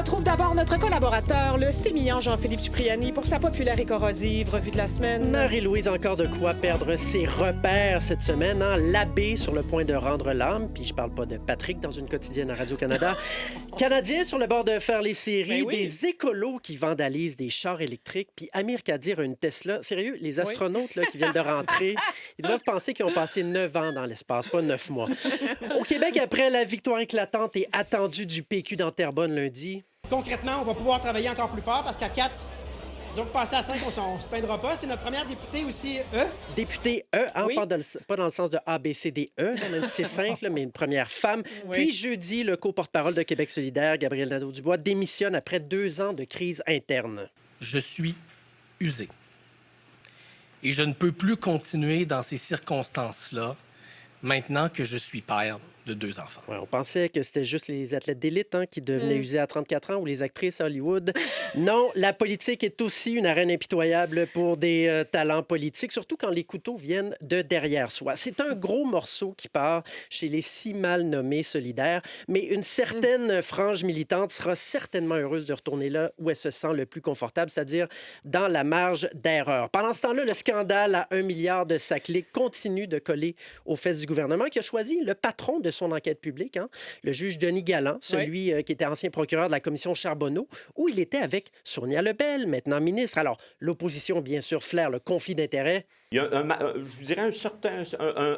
retrouve d'abord notre collaborateur, le sémillant Jean-Philippe Cipriani, pour sa populaire et corrosive revue de la semaine. Marie-Louise, encore de quoi perdre ses repères cette semaine. Hein? L'abbé sur le point de rendre l'âme, puis je parle pas de Patrick dans une quotidienne à Radio-Canada. Canadiens sur le bord de faire les séries, Ben oui. des écolos qui vandalisent des chars électriques, puis Amir Kadir a une Tesla. Sérieux, les astronautes là, qui viennent de rentrer, ils doivent penser qu'ils ont passé 9 ans dans l'espace, pas 9 mois. Au Québec, après la victoire éclatante et attendue du PQ dans Terrebonne lundi, Concrètement, on va pouvoir travailler encore plus fort parce qu'à 4, disons que passer à 5, on se plaindra pas. C'est notre première députée aussi, député hein, Oui. pas dans le sens de A, B, C, D, E, dans le C5, là, mais une première femme. Oui. Puis jeudi, le co-porte-parole de Québec solidaire, Gabriel Nadeau-Dubois, démissionne après 2 ans de crise interne. Je suis usé. Et je ne peux plus continuer dans ces circonstances-là maintenant que je suis père de 2 enfants. Ouais, on pensait que c'était juste les athlètes d'élite hein, qui devenaient usés à 34 ans ou les actrices à Hollywood. Non, la politique est aussi une arène impitoyable pour des talents politiques, surtout quand les couteaux viennent de derrière soi. C'est un gros morceau qui part chez les si mal nommés solidaires, mais une certaine frange militante sera certainement heureuse de retourner là où elle se sent le plus confortable, c'est-à-dire dans la marge d'erreur. Pendant ce temps-là, le scandale à 1 milliard de sa clique continue de coller aux fesses du gouvernement qui a choisi le patron de son enquête publique, hein, le juge Denis Galland, celui qui était ancien procureur de la commission Charbonneau, où il était avec Sonia Lebel, maintenant ministre. Alors, l'opposition, bien sûr, flaire le conflit d'intérêts. Il y a je dirais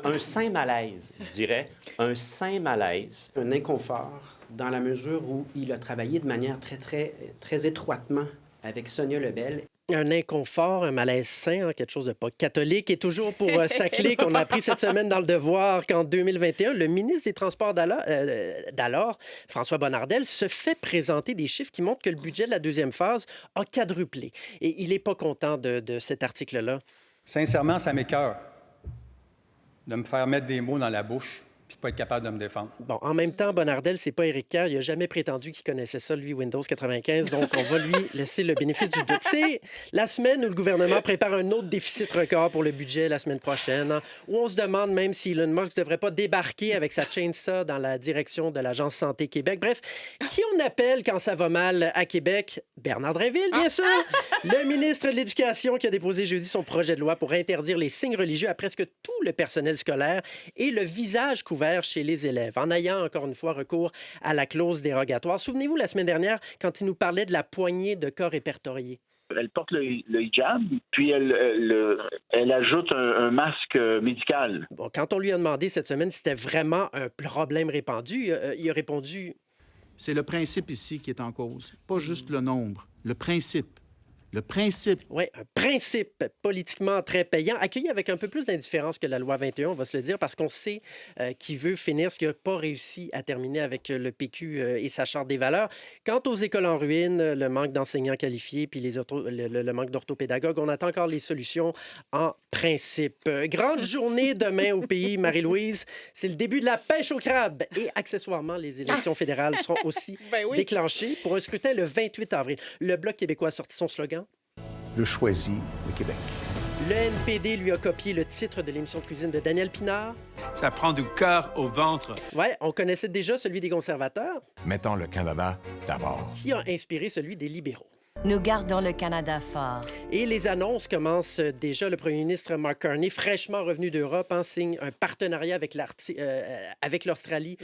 un sain malaise, je dirais. Un sain malaise. Un inconfort dans la mesure où il a travaillé de manière très étroitement avec Sonia Lebel. Un inconfort, un malaise sain, hein, quelque chose de pas catholique. Et toujours pour sa clique, on a appris cette semaine dans Le Devoir qu'en 2021, le ministre des Transports d'alors, François Bonnardel, se fait présenter des chiffres qui montrent que le budget de la deuxième phase a quadruplé. Et il n'est pas content de cet article-là. Sincèrement, ça m'écoeure de me faire mettre des mots dans la bouche puis de pas être capable de me défendre. Bon, en même temps, Bonnardel, c'est pas Éric Kerr. Il n'a jamais prétendu qu'il connaissait ça, lui, Windows 95. Donc, on va lui laisser le bénéfice du doute. C'est la semaine où le gouvernement prépare un autre déficit record pour le budget la semaine prochaine, hein, où on se demande même si Elon Musk ne devrait pas débarquer avec sa chainsaw dans la direction de l'Agence Santé Québec. Bref, qui on appelle quand ça va mal à Québec? Bernard Drinville, bien sûr. Le ministre de l'Éducation qui a déposé jeudi son projet de loi pour interdire les signes religieux à presque tout le personnel scolaire et le visage couvert chez les élèves, en ayant encore une fois recours à la clause dérogatoire. Souvenez-vous, la semaine dernière, quand il nous parlait de la poignée de cas répertoriés. Elle porte le hijab, puis elle ajoute un masque médical. Bon, quand on lui a demandé cette semaine si c'était vraiment un problème répandu, il a répondu... C'est le principe ici qui est en cause, pas juste le nombre, le principe. Le principe. Oui, un principe politiquement très payant, accueilli avec un peu plus d'indifférence que la loi 21, on va se le dire, parce qu'on sait qu'il veut finir ce qu'il n'a pas réussi à terminer avec le PQ et sa charte des valeurs. Quant aux écoles en ruine, le manque d'enseignants qualifiés puis le manque d'orthopédagogues, on attend encore les solutions en principe. Grande journée demain au pays, Marie-Louise. C'est le début de la pêche au crabe. Et accessoirement, les élections fédérales seront aussi déclenchées pour un scrutin le 28 avril. Le Bloc québécois a sorti son slogan. Je choisis le Québec. Le NPD lui a copié le titre de l'émission de cuisine de Daniel Pinard. Ça prend du cœur au ventre. Ouais, on connaissait déjà celui des conservateurs, Mettons le Canada d'abord. qui a inspiré celui des libéraux. Nous gardons le Canada fort. Et les annonces commencent déjà. Le premier ministre Mark Carney, fraîchement revenu d'Europe, signe un partenariat avec l'Australie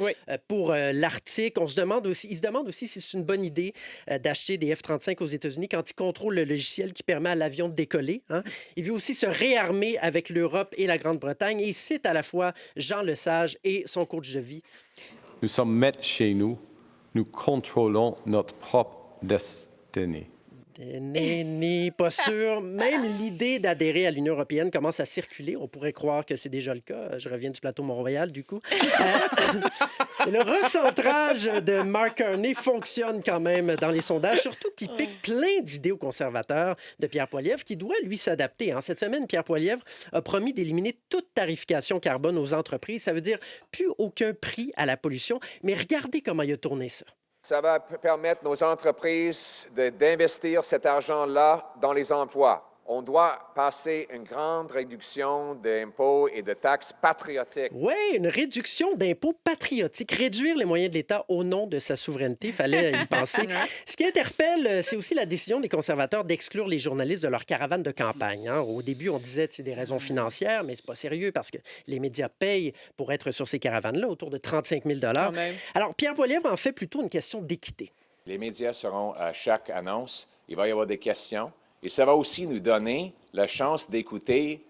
pour l'Arctique. Il se demande aussi si c'est une bonne idée d'acheter des F-35 aux États-Unis quand il contrôle le logiciel qui permet à l'avion de décoller. Hein. Il veut aussi se réarmer avec l'Europe et la Grande-Bretagne. Et il cite à la fois Jean Lesage et son coach de vie. Nous sommes maîtres chez nous. Nous contrôlons notre propre destinée. Pas sûr. Même l'idée d'adhérer à l'Union européenne commence à circuler. On pourrait croire que c'est déjà le cas. Je reviens du plateau Mont-Royal, du coup. Le recentrage de Mark Carney fonctionne quand même dans les sondages, surtout qu'il pique plein d'idées aux conservateurs de Pierre Poilievre, qui doit, lui, s'adapter. Hein. Cette semaine, Pierre Poilievre a promis d'éliminer toute tarification carbone aux entreprises. Ça veut dire plus aucun prix à la pollution. Mais regardez comment il a tourné ça. Ça va permettre aux entreprises d'investir cet argent-là dans les emplois. On doit passer une grande réduction d'impôts et de taxes patriotiques. Oui, une réduction d'impôts patriotiques, réduire les moyens de l'État au nom de sa souveraineté, il fallait y penser. Ce qui interpelle, c'est aussi la décision des conservateurs d'exclure les journalistes de leur caravane de campagne. Hein. Au début, on disait que c'est des raisons financières, mais c'est pas sérieux parce que les médias payent pour être sur ces caravanes-là, autour de 35 000 $. Alors, Pierre Poilievre en fait plutôt une question d'équité. Les médias seront à chaque annonce. Il va y avoir des questions. Et ça va aussi nous donner la chance d'écouter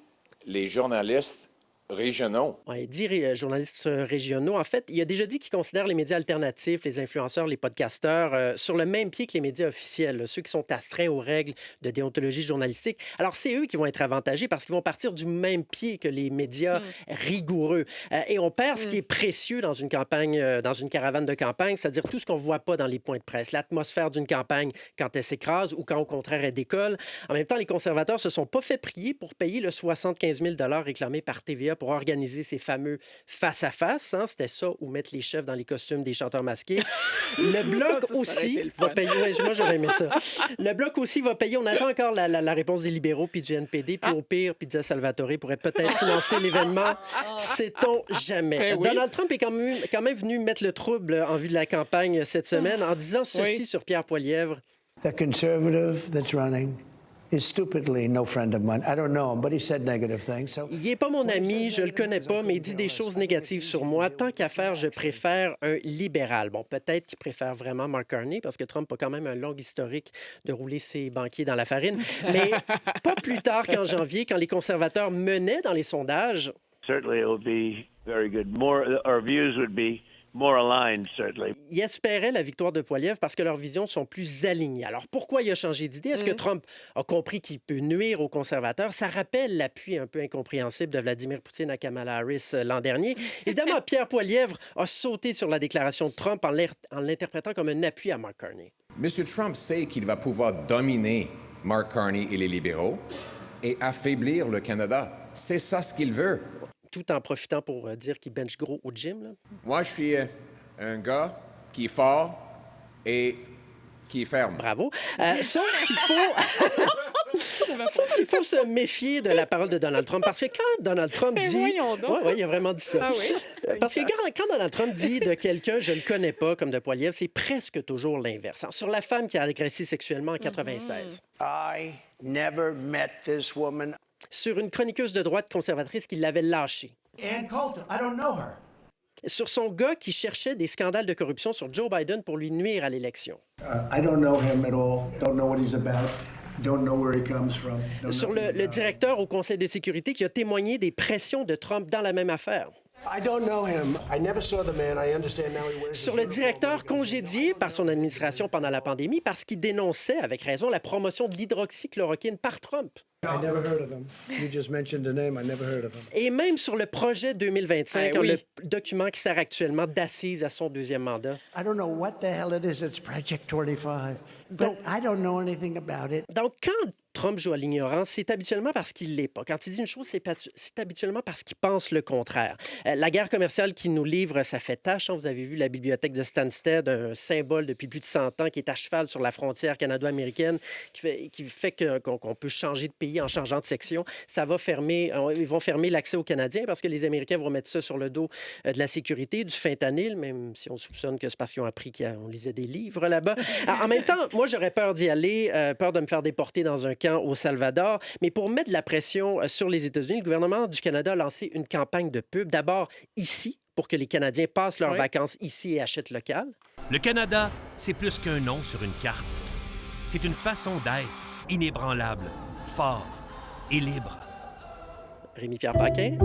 les journalistes régionaux. Oui, dire journalistes régionaux, en fait, il a déjà dit qu'il considère les médias alternatifs, les influenceurs, les podcasteurs, sur le même pied que les médias officiels, là, ceux qui sont astreints aux règles de déontologie journalistique. Alors, c'est eux qui vont être avantagés parce qu'ils vont partir du même pied que les médias rigoureux. Et on perd ce qui est précieux dans une campagne, dans une caravane de campagne, c'est-à-dire tout ce qu'on ne voit pas dans les points de presse, l'atmosphère d'une campagne quand elle s'écrase ou quand, au contraire, elle décolle. En même temps, les conservateurs se sont pas fait prier pour payer le 75 000 $ réclamé par TVA pour organiser ces fameux face-à-face. Hein? C'était ça, ou mettre les chefs dans les costumes des chanteurs masqués. Le Bloc aussi va payer... Ouais, moi, j'aurais aimé ça. Le Bloc aussi va payer. On attend encore la réponse des libéraux puis du NPD. Puis au pire, Pizza Salvatore pourrait peut-être financer l'événement. Sait-on jamais. Oui. Donald Trump est quand même venu mettre le trouble en vue de la campagne cette semaine en disant ceci sur Pierre Poilievre. The conservative that's running is stupidly no friend of mine. I don't know him, but he said negative things. So... Il n'est pas mon ami, je le connais pas, mais il dit des choses négatives sur moi. Tant qu'à faire, je préfère un libéral. Bon, peut-être qu'il préfère vraiment Mark Carney, parce que Trump a quand même un long historique de rouler ses banquiers dans la farine. Mais pas plus tard qu'en janvier, quand les conservateurs menaient dans les sondages. Certainly it would be very good. Our views would be more aligned, certainly. Il espérait la victoire de Poilievre parce que leurs visions sont plus alignées. Alors, pourquoi il a changé d'idée? Est-ce que Trump a compris qu'il peut nuire aux conservateurs? Ça rappelle l'appui un peu incompréhensible de Vladimir Poutine à Kamala Harris l'an dernier. Évidemment, Pierre Poilievre a sauté sur la déclaration de Trump en l'interprétant comme un appui à Mark Carney. M. Trump sait qu'il va pouvoir dominer Mark Carney et les libéraux et affaiblir le Canada. C'est ça ce qu'il veut. Tout en profitant pour dire qu'il bench gros au gym. Là. Moi, je suis un gars qui est fort et qui est ferme. Bravo. Sauf qu'il faut se méfier de la parole de Donald Trump. Parce que quand Donald Trump dit... Oui, il a vraiment dit ça. Parce que quand Donald Trump dit de quelqu'un « je le connais pas » comme de Poilievre, c'est presque toujours l'inverse. Sur la femme qui a agressé sexuellement en 96. I never met this woman. Sur une chroniqueuse de droite conservatrice qui l'avait lâchée. Ann Coulter, I don't know her. Sur son gars qui cherchait des scandales de corruption sur Joe Biden pour lui nuire à l'élection. I don't know him at all. Don't know what he's about. Don't know where he comes from. Sur le directeur au Conseil de sécurité qui a témoigné des pressions de Trump dans la même affaire. I don't know him. I never saw the man. I understand now he wears Sur le directeur congédié par son administration pendant la pandémie parce qu'il dénonçait, avec raison, la promotion de l'hydroxychloroquine par Trump. I never heard of him. You just mentioned the name. I never heard of him. Et même sur le projet 2025, le document qui sert actuellement d'assise à son deuxième mandat. I don't know what the hell it is. It's Project 25. But I don't know anything about it. Donc, quand Trump joue à l'ignorance, c'est habituellement parce qu'il ne l'est pas. Quand il dit une chose, c'est habituellement parce qu'il pense le contraire. La guerre commerciale qu'il nous livre, ça fait tâche. Vous avez vu la bibliothèque de Stansted, un symbole depuis plus de 100 ans qui est à cheval sur la frontière canado-américaine, qui fait qu'on peut changer de pays en changeant de section. Ça va fermer, ils vont fermer l'accès aux Canadiens parce que les Américains vont mettre ça sur le dos de la sécurité, du fentanyl, même si on soupçonne que c'est parce qu'ils ont appris qu'on lisait des livres là-bas. En même temps, moi, j'aurais peur d'y aller, peur de me faire déporter dans un camp au Salvador. Mais pour mettre de la pression sur les États-Unis, le gouvernement du Canada a lancé une campagne de pub. D'abord ici, pour que les Canadiens passent leurs vacances ici et achètent local. Le Canada, c'est plus qu'un nom sur une carte. C'est une façon d'être inébranlable, fort et libre. Rémi-Pierre Paquin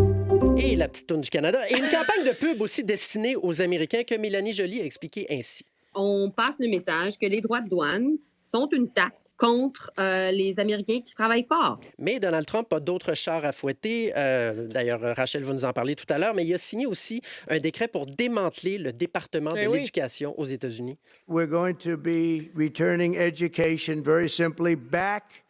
et la petite tourne du Canada. Et une campagne de pub aussi destinée aux Américains que Mélanie Joly a expliqué ainsi. On passe le message que les droits de douane sont une taxe contre les Américains qui travaillent fort. Mais Donald Trump a d'autres chars à fouetter. D'ailleurs, Rachel va nous en parler tout à l'heure, mais il a signé aussi un décret pour démanteler le département de l'éducation aux États-Unis. We're going to be returning education very simply back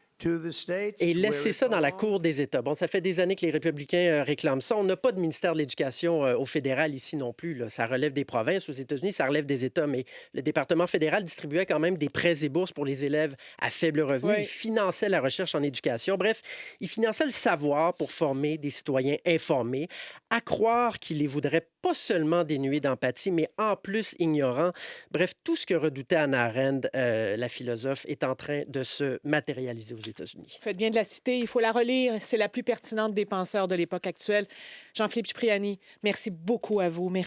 et laisser ça dans la Cour des États. Bon, ça fait des années que les républicains réclament ça. On n'a pas de ministère de l'Éducation au fédéral ici non plus, là. Ça relève des provinces. Aux États-Unis, ça relève des États, mais le département fédéral distribuait quand même des prêts et bourses pour les élèves à faible revenu. Oui. Il finançait la recherche en éducation. Bref, il finançait le savoir pour former des citoyens informés, à croire qu'il les voudrait pas seulement dénués d'empathie, mais en plus ignorants. Bref, tout ce que redoutait Hannah Arendt, la philosophe, est en train de se matérialiser aux États-Unis. Faites bien de la citer, il faut la relire. C'est la plus pertinente des penseurs de l'époque actuelle. Jean-Philippe Cipriani, merci beaucoup à vous. Merci.